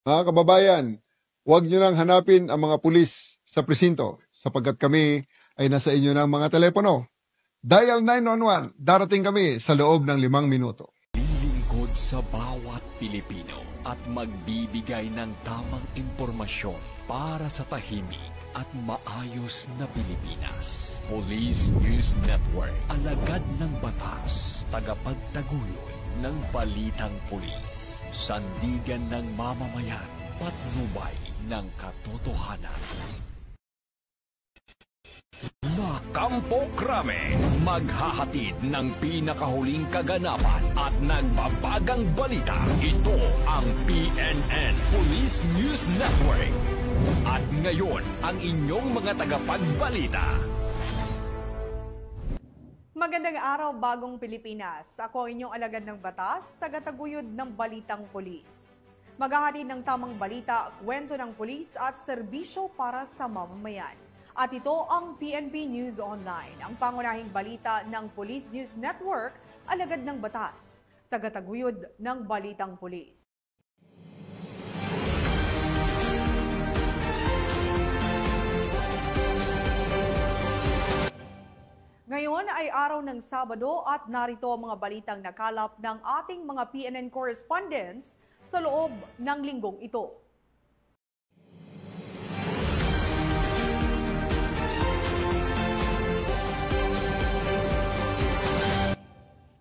Mga kababayan, huwag nyo nang hanapin ang mga pulis sa presinto sapagkat kami ay nasa inyo ng mga telepono. Dial 911, darating kami sa loob ng 5 minuto. Lilingkod sa bawat Pilipino at magbibigay ng tamang impormasyon para sa tahimik at maayos na Pilipinas. Police News Network, alagad ng batas, tagapagtaguyod ng balitang pulis, sandigan ng mamamayan, patnubay ng katotohanan. Kampo Krame, maghahatid ng pinakahuling kaganapan at nagbabagang balita. Ito ang PNN Police News Network. At ngayon, ang inyong mga tagapagbalita. Magandang araw, bagong Pilipinas. Ako ang inyong alagad ng batas, tagataguyod ng balitang pulis. Maghahatid ng tamang balita, kwento ng pulis at serbisyo para sa mamamayan. At ito ang PNP News Online, ang pangunahing balita ng Police News Network, alagad ng batas, tagataguyod ng balitang pulis. Ngayon ay araw ng Sabado at narito ang mga balitang nakalap ng ating mga PNN correspondents sa loob ng linggong ito.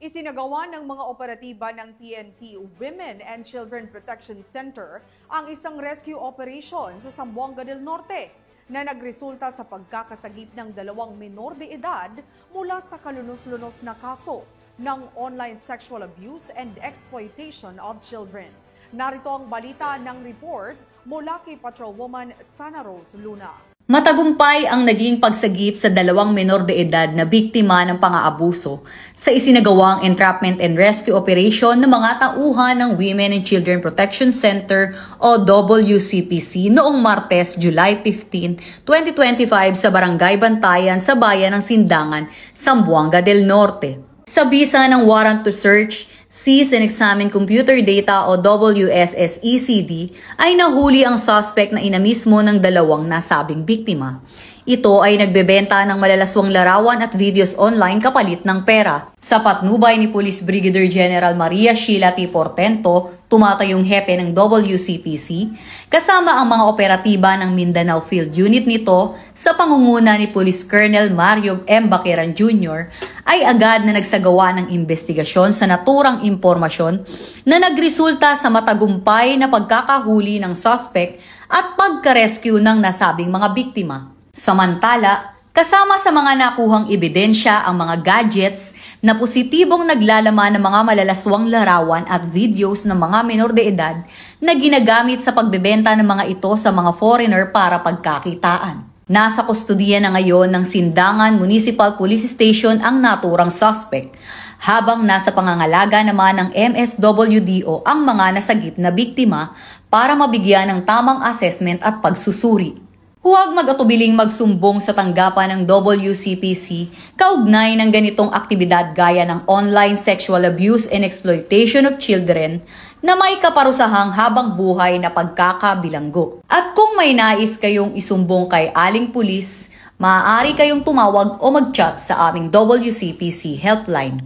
Isinagawa ng mga operatiba ng PNP Women and Children Protection Center ang isang rescue operation sa Zamboanga del Norte na nagresulta sa pagkakasagip ng 2 menor de edad mula sa kalunos-lunos na kaso ng online sexual abuse and exploitation of children. Narito ang balita ng report mula kay Patrolwoman Sana Rose Luna. Matagumpay ang naging pagsagip sa 2 menor de edad na biktima ng pang-aabuso sa isinagawang entrapment and rescue operation ng mga tauhan ng Women and Children Protection Center o WCPC noong Martes, July 15, 2025 sa Barangay Bantayan sa bayan ng Sindangan, Zamboanga del Norte. Sa bisa ng warrant to search, seize and examine computer data o WSSECD ay nahuli ang suspect na ina mismo ng 2 nasabing biktima. Ito ay nagbebenta ng malalaswang larawan at videos online kapalit ng pera. Sa patnubay ni Police Brigadier General Maria Sheila T. Portento, tumatayong hepe ng WCPC, kasama ang mga operatiba ng Mindanao Field Unit nito sa pangunguna ni Police Colonel Mario M. Baqueran Jr. ay agad na nagsagawa ng investigasyon sa naturang impormasyon na nagresulta sa matagumpay na pagkakahuli ng suspect at pagka-rescue ng nasabing mga biktima. Samantala, kasama sa mga nakuhang ebidensya ang mga gadgets na positibong naglalaman ng mga malalaswang larawan at videos ng mga menor de edad na ginagamit sa pagbebenta ng mga ito sa mga foreigner para pagkakitaan. Nasa kustudiya na ngayon ng Sindangan Municipal Police Station ang naturang suspect, habang nasa pangangalaga naman ng MSWDO ang mga nasagip na biktima para mabigyan ng tamang assessment at pagsusuri. Huwag mag-atubiling magsumbong sa tanggapan ng WCPC kaugnay ng ganitong aktibidad gaya ng online sexual abuse and exploitation of children na may kaparusahang habang buhay na pagkakabilanggo. At kung may nais kayong isumbong kay aling pulis, maaari kayong tumawag o mag-chat sa aming WCPC helpline.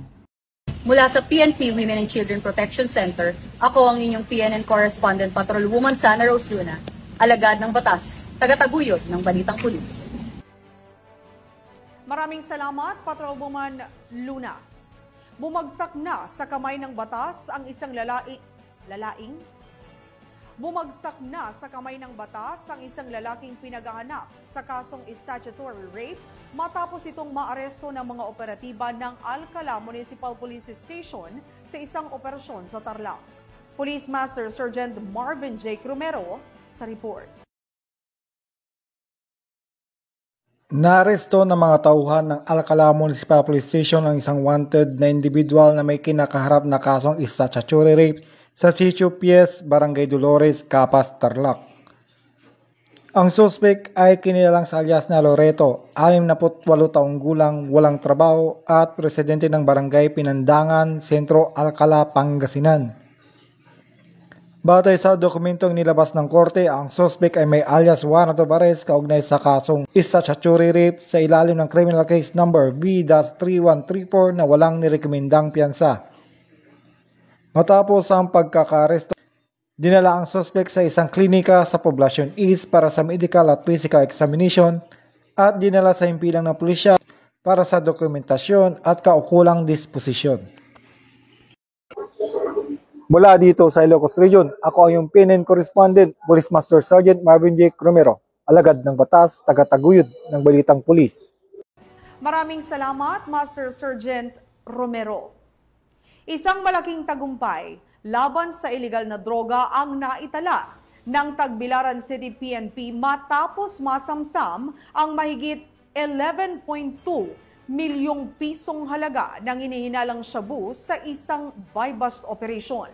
Mula sa PNP Women and Children Protection Center, ako ang inyong PNN correspondent Patrolwoman Sana Rose Luna, alagad ng batas, tagataguyod ng balitang pulis. Maraming salamat, Patrolwoman Luna. Bumagsak na sa kamay ng batas ang isang Bumagsak na sa kamay ng batas ang isang lalaking pinagahanap sa kasong statutory rape matapos itong maaresto ng mga operatiba ng Alcala Municipal Police Station sa isang operasyon sa Tarlac. Police Master Sergeant Marvin J. Cromero sa report. Naaresto ng mga tauhan ng Alcala Municipal Police Station ang isang wanted na individual na may kinakaharap na kasong statutory rape sa Sitio Pies, Barangay Dolores, Capas, Tarlac. Ang suspect ay kinilalang sa alias na Loreto, 68 taong gulang, walang trabaho at residente ng Barangay Pinandangan, Sentro, Alcala, Pangasinan. Batay sa dokumentong nilabas ng korte, ang suspect ay may alias warrant of arrest kaugnay sa kasong statutory rape sa ilalim ng criminal case number B-3134 na walang nirekomendang piyansa. Matapos ang pagkakaresto, dinala ang suspect sa isang klinika sa Poblacion East para sa medical at physical examination at dinala sa himpilang ng pulisya para sa dokumentasyon at kaukulang disposisyon. Mula dito sa Ilocos Region, ako ang iyong PNN correspondent, Police Master Sergeant Marvin J. Romero, alagad ng batas, tagataguyod ng Balitang Pulis. Maraming salamat, Master Sergeant Romero. Isang malaking tagumpay laban sa iligal na droga ang naitala ng Tagbilaran City PNP matapos masamsam ang mahigit 11.2 milyong pisong halaga ng inihinalang shabu sa isang buy-bust operation.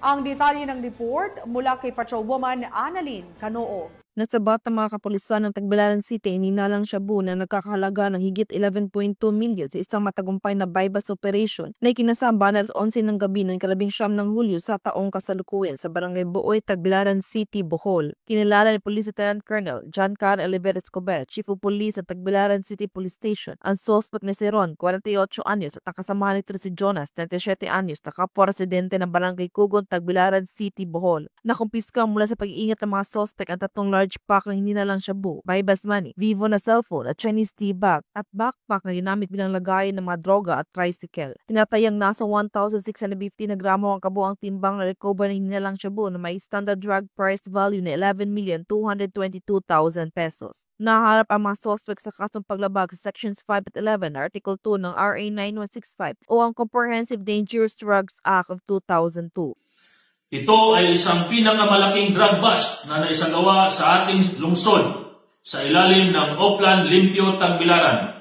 Ang detalye ng report mula kay Patrolwoman Annalyn Canoo. Nasabat ang mga kapulisan ng Tagbilaran City inihinalang shabu na nagkakahalaga ng higit 11.2 milyon sa isang matagumpay na buy-bust operation na ikinasamba na alas 11 ng gabi noong 19 ng Hulyo sa taong kasalukuyan sa Barangay Buoy, Tagbilaran City, Bohol. Kinilala ni Police Lieutenant Colonel John Carl Oliver Escobar, Chief of Police sa Tagbilaran City Police Station, ang suspect na si Ron, 48 anyos, at ang kasamahan nito si Jonas, 37 anyos, na kapwa-residente ng Barangay Kugon, Tagbilaran City, Bohol. Nakumpiska mula sa pag-iingat ng mga suspect ang tatlong large pack na hininalang shabu, buy-bust money, Vivo na cellphone at Chinese tea bag at backpack na ginamit bilang lagayan ng mga droga at tricycle. Tinatayang nasa 1,650 na gramo ang kabuang timbang na recover ng hinalang shabu na may standard drug price value na 11,222,000 pesos. Naharap ang mga suspect sa kasong paglabag sa Sections 5 at 11 na Article 2 ng RA 9165 o ang Comprehensive Dangerous Drugs Act of 2002. Ito ay isang pinakamalaking drug bust na naisagawa sa ating lungsod sa ilalim ng Oplan Limpio Tagbilaran.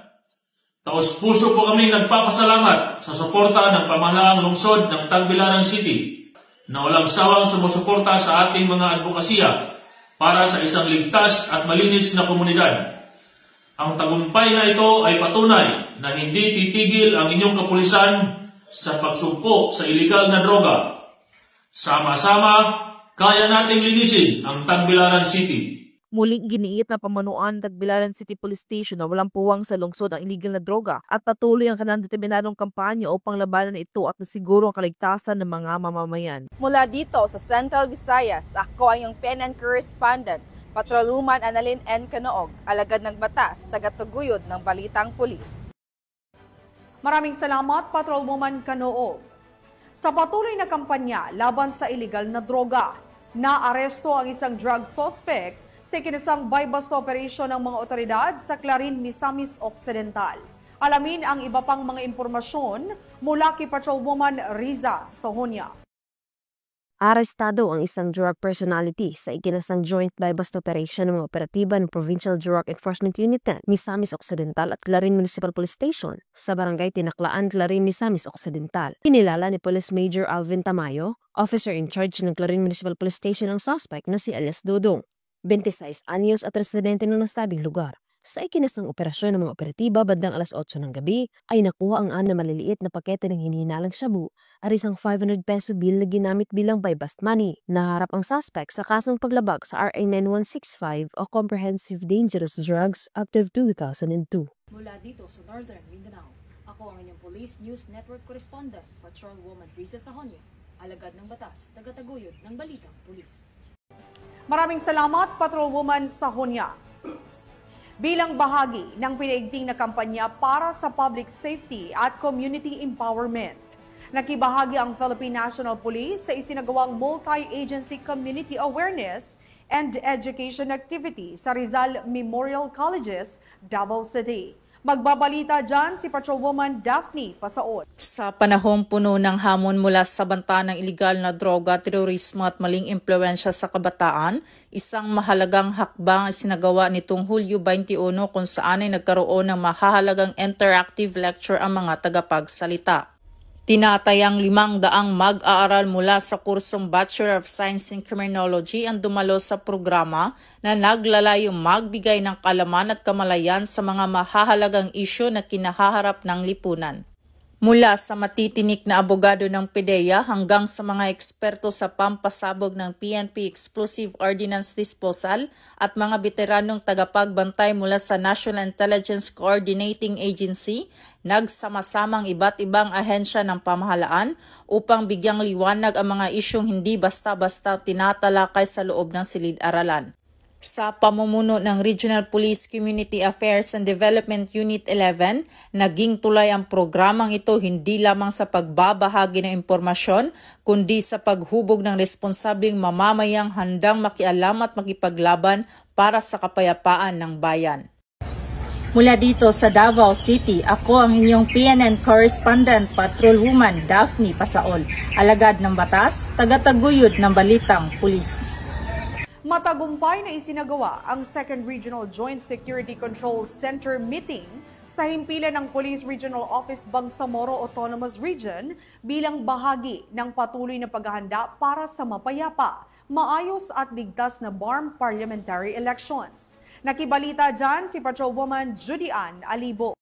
Taos-puso po kaming nagpapasalamat sa suporta ng pamahalaang lungsod ng Tagbilaran City na walang sawang sumusuporta sa ating mga advokasya para sa isang ligtas at malinis na komunidad. Ang tagumpay na ito ay patunay na hindi titigil ang inyong kapulisan sa pagsugpo sa iligal na droga. Sama-sama, kaya nating linisin ang Tagbilaran City. Muling giniit na pamanuan ng Tagbilaran City Police Station na walang puwang sa lungsod ang iligal na droga at patuloy ang kanilang determinadong kampanya upang labanan ito at nasiguro ang kaligtasan ng mga mamamayan. Mula dito sa Central Visayas, ako ang iyong PNN correspondent, Patrolwoman Annalyn N. Canoog, alagad ng batas, tagatuguyod ng Balitang Pulis. Maraming salamat, Patrolwoman Canoog. Sa patuloy na kampanya laban sa iligal na droga, naaresto ang isang drug suspect sa ikinasang buy-bust operation ng mga otoridad sa Clarin, Misamis Occidental. Alamin ang iba pang mga impormasyon mula kay Patrolwoman Riza Sohonia. Arestado ang isang drug personality sa ikinasang joint buy-bust operation ng mga operatiba ng Provincial Drug Enforcement Unit 10, Misamis Occidental at Clarin Municipal Police Station sa Barangay Tinaklaan, Clarin, Misamis Occidental. Kinilala ni Police Major Alvin Tamayo, officer in charge ng Clarin Municipal Police Station, ang suspect na si alias Dodong, 26 anyos at residente ng nasabing lugar. Sa ikinasang operasyon ng mga operatiba bandang alas 8 ng gabi ay nakuha ang 6 na maliliit na pakete ng hinihinalang shabu at isang 500 peso bill na ginamit bilang buy-bust money. Naharap ang suspect sa kasong paglabag sa RA 9165 o Comprehensive Dangerous Drugs Act of 2002. Mula dito sa Northern Mindanao, ako ang inyong Police News Network Correspondent, Patrolwoman Riza Sohonia, alagad ng batas, tagataguyod ng Balitang Pulis. Maraming salamat, Patrolwoman Sohonia. Bilang bahagi ng pinaigting na kampanya para sa public safety at community empowerment, nakibahagi ang Philippine National Police sa isinagawang multi-agency community awareness and education activity sa Rizal Memorial Colleges, Davao City. Magbabalita dyan si Patrolwoman Daphne Pasaon. Sa panahong puno ng hamon mula sa banta ng iligal na droga, terorismo at maling impluensya sa kabataan, isang mahalagang hakbang sinagawa nitong Hulyo 21 kung saan ay nagkaroon ng mahahalagang interactive lecture ang mga tagapagsalita. Tinatayang 500 mag-aaral mula sa kursong Bachelor of Science in Criminology ang dumalo sa programa na naglalayong magbigay ng kaalaman at kamalayan sa mga mahahalagang isyu na kinahaharap ng lipunan. Mula sa matitinik na abogado ng PDEA hanggang sa mga eksperto sa pampasabog ng PNP Explosive Ordnance Disposal at mga veteranong tagapagbantay mula sa National Intelligence Coordinating Agency, nagsama-samang iba't ibang ahensya ng pamahalaan upang bigyang liwanag ang mga isyong hindi basta-basta tinatalakay sa loob ng silid-aralan. Sa pamumuno ng Regional Police Community Affairs and Development Unit 11, naging tulay ang programang ito hindi lamang sa pagbabahagi ng impormasyon, kundi sa paghubog ng responsableng mamamayang handang makialam at makipaglaban para sa kapayapaan ng bayan. Mula dito sa Davao City, ako ang inyong PNN Correspondent Patrolwoman Daphne Pasaol, alagad ng batas, tagataguyod ng balitang pulis. Matagumpay na isinagawa ang 2nd Regional Joint Security Control Center meeting sa himpilan ng Police Regional Office Bangsamoro Autonomous Region bilang bahagi ng patuloy na paghahanda para sa mapayapa, maayos at ligtas na BARM parliamentary elections. Nakibalita dyan si Patrolwoman Judy Ann Alibo.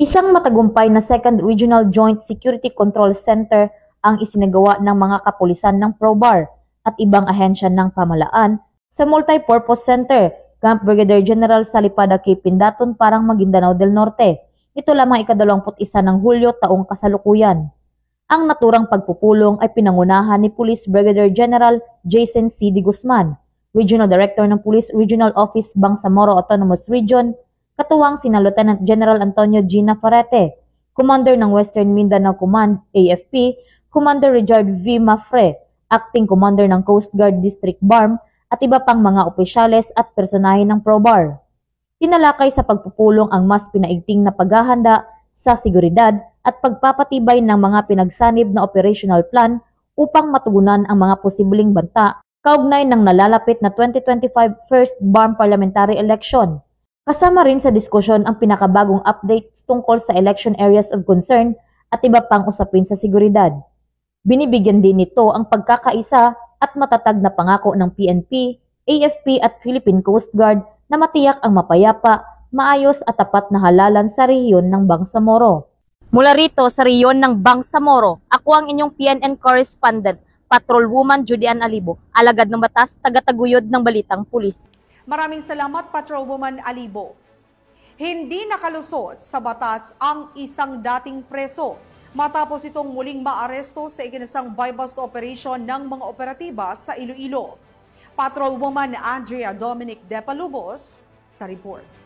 Isang matagumpay na 2nd Regional Joint Security Control Center ang isinagawa ng mga kapulisan ng PROBAR at ibang ahensya ng pamahalaan sa Multipurpose Center, Camp Brigadier General Salipada K. Pindaton, Parang Maguindanao del Norte. Ito lamang ika-21 ng Hulyo taong kasalukuyan. Ang naturang pagpupulong ay pinangunahan ni Police Brigadier General Jason C. D. Guzman, Regional Director ng Police Regional Office Bangsamoro Autonomous Region, katuwang sina Lieutenant General Antonio G. Nafarrete, Commander ng Western Mindanao Command, AFP, Commander Richard V. Mafre, Acting Commander ng Coast Guard District BARM, at iba pang mga opisyales at personahe ng PROBAR. Tinalakay sa pagpupulong ang mas pinaigting na paghahanda sa seguridad at pagpapatibay ng mga pinagsanib na operational plan upang matugunan ang mga posibleng banta kaugnay ng nalalapit na 2025 First BARM Parliamentary Election. Kasama rin sa diskusyon ang pinakabagong updates tungkol sa election areas of concern at iba pang usapin sa seguridad. Binibigyan din nito ang pagkakaisa at matatag na pangako ng PNP, AFP at Philippine Coast Guard na matiyak ang mapayapa, maayos at tapat na halalan sa rehiyon ng Bangsamoro. Mula rito sa rehiyon ng Bangsamoro, ako ang inyong PNN Correspondent, Patrolwoman Judy Ann Alibo, alagad ng batas, tagataguyod ng balitang pulis. Maraming salamat, Patrolwoman Alibo. Hindi nakalusot sa batas ang isang dating preso matapos itong muling maaresto sa ikinasang buy-bust operation ng mga operatiba sa Iloilo. Patrolwoman Andrea Dominic Depalubos sa report.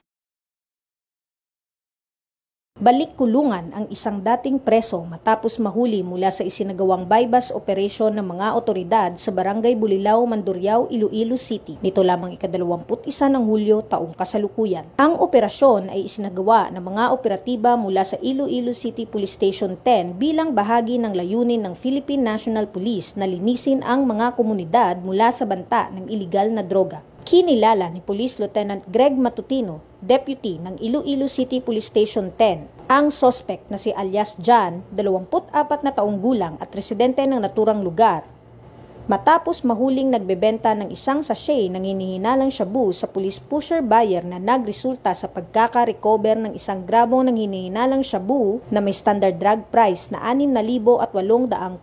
Balik kulungan ang isang dating preso matapos mahuli mula sa isinagawang buy-bust operation ng mga otoridad sa Barangay Bulilao, Mandurriao, Iloilo City. Nito lamang ika-21 ng Hulyo taong kasalukuyan. Ang operasyon ay isinagawa ng mga operatiba mula sa Iloilo City Police Station 10 bilang bahagi ng layunin ng Philippine National Police na linisin ang mga komunidad mula sa banta ng iligal na droga. Kinilala ni Police Lieutenant Greg Matutino, Deputy ng Iloilo City Police Station 10, ang suspect na si alias John, 24 na taong gulang at residente ng naturang lugar. Matapos mahuling nagbebenta ng isang sachet ng hinihinalang shabu sa police pusher buyer na nagresulta sa pagkaka-recover ng 1 gramo ng hinihinalang shabu na may standard drug price na 6,800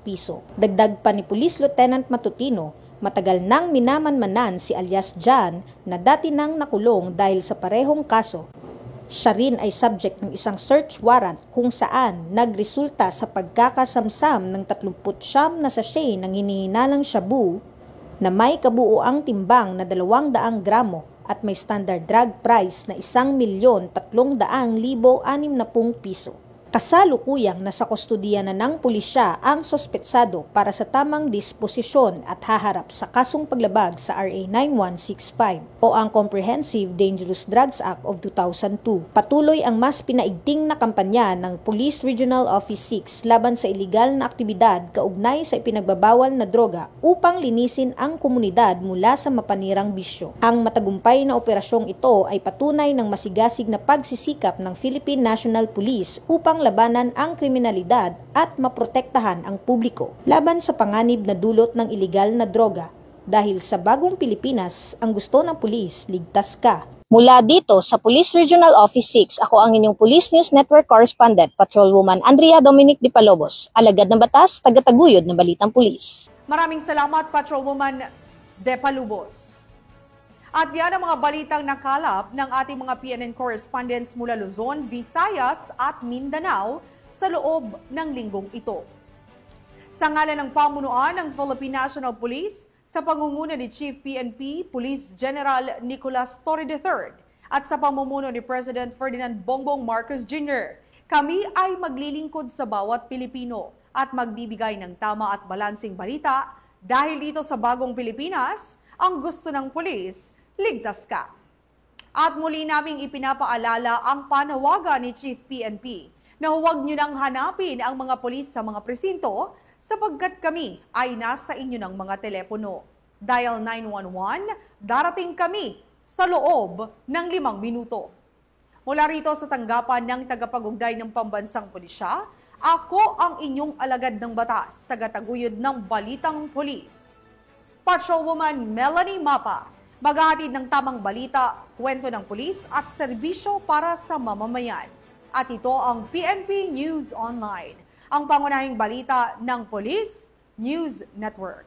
piso. Dagdag pa ni Police Lieutenant Matutino, matagal nang minamanmanan si alias John na dati nang nakulong dahil sa parehong kaso. Siya rin ay subject ng isang search warrant kung saan nagresulta sa pagkakasamsam ng 39 na sachet ng hinihinalang shabu na may kabuuang timbang na 200 gramo at may standard drug price na 1,300,060 piso. Kasalukuyang nasa kustudiya na ng pulisya ang sospetsado para sa tamang disposisyon at haharap sa kasong paglabag sa RA 9165 o ang Comprehensive Dangerous Drugs Act of 2002. Patuloy ang mas pinaigting na kampanya ng Police Regional Office 6 laban sa iligal na aktibidad kaugnay sa ipinagbabawal na droga upang linisin ang komunidad mula sa mapanirang bisyo. Ang matagumpay na operasyong ito ay patunay ng masigasig na pagsisikap ng Philippine National Police upang labanan ang kriminalidad at maprotektahan ang publiko laban sa panganib na dulot ng iligal na droga. Dahil sa bagong Pilipinas, ang gusto ng pulis, ligtas ka. Mula dito sa Police Regional Office 6, ako ang inyong Police News Network Correspondent, Patrolwoman Andrea Dominic Di Palobos, alagad ng batas, tagataguyod ng balitang pulis. Maraming salamat, Patrolwoman De Palubos. At yan ang mga balitang nakalap ng ating mga PNN correspondents mula Luzon, Visayas at Mindanao sa loob ng linggong ito. Sa ngalan ng pamunuan ng Philippine National Police, sa pangunguna ni Chief PNP Police General Nicolas Torre III at sa pamumuno ni President Ferdinand Bongbong Marcos Jr., kami ay maglilingkod sa bawat Pilipino at magbibigay ng tama at balansing balita dahil dito sa bagong Pilipinas, ang gusto ng pulis, ligtas ka. At muli naming ipinapaalala ang panawagan ni Chief PNP na huwag nyo nang hanapin ang mga pulis sa mga presinto sapagkat kami ay nasa inyo ng mga telepono. Dial 911, darating kami sa loob ng 5 minuto. Mula rito sa tanggapan ng tagapag-ugday ng Pambansang Pulisya, ako ang inyong alagad ng batas, tagataguyod ng Balitang Pulis. Patrolwoman Melanie Mapa, maghahatid ng tamang balita, kwento ng pulis at serbisyo para sa mamamayan. At ito ang PNP News Online, ang pangunahing balita ng Police News Network.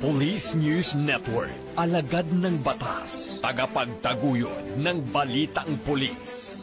Police News Network, alagad ng batas, tagapagtaguyod ng balitang pulis.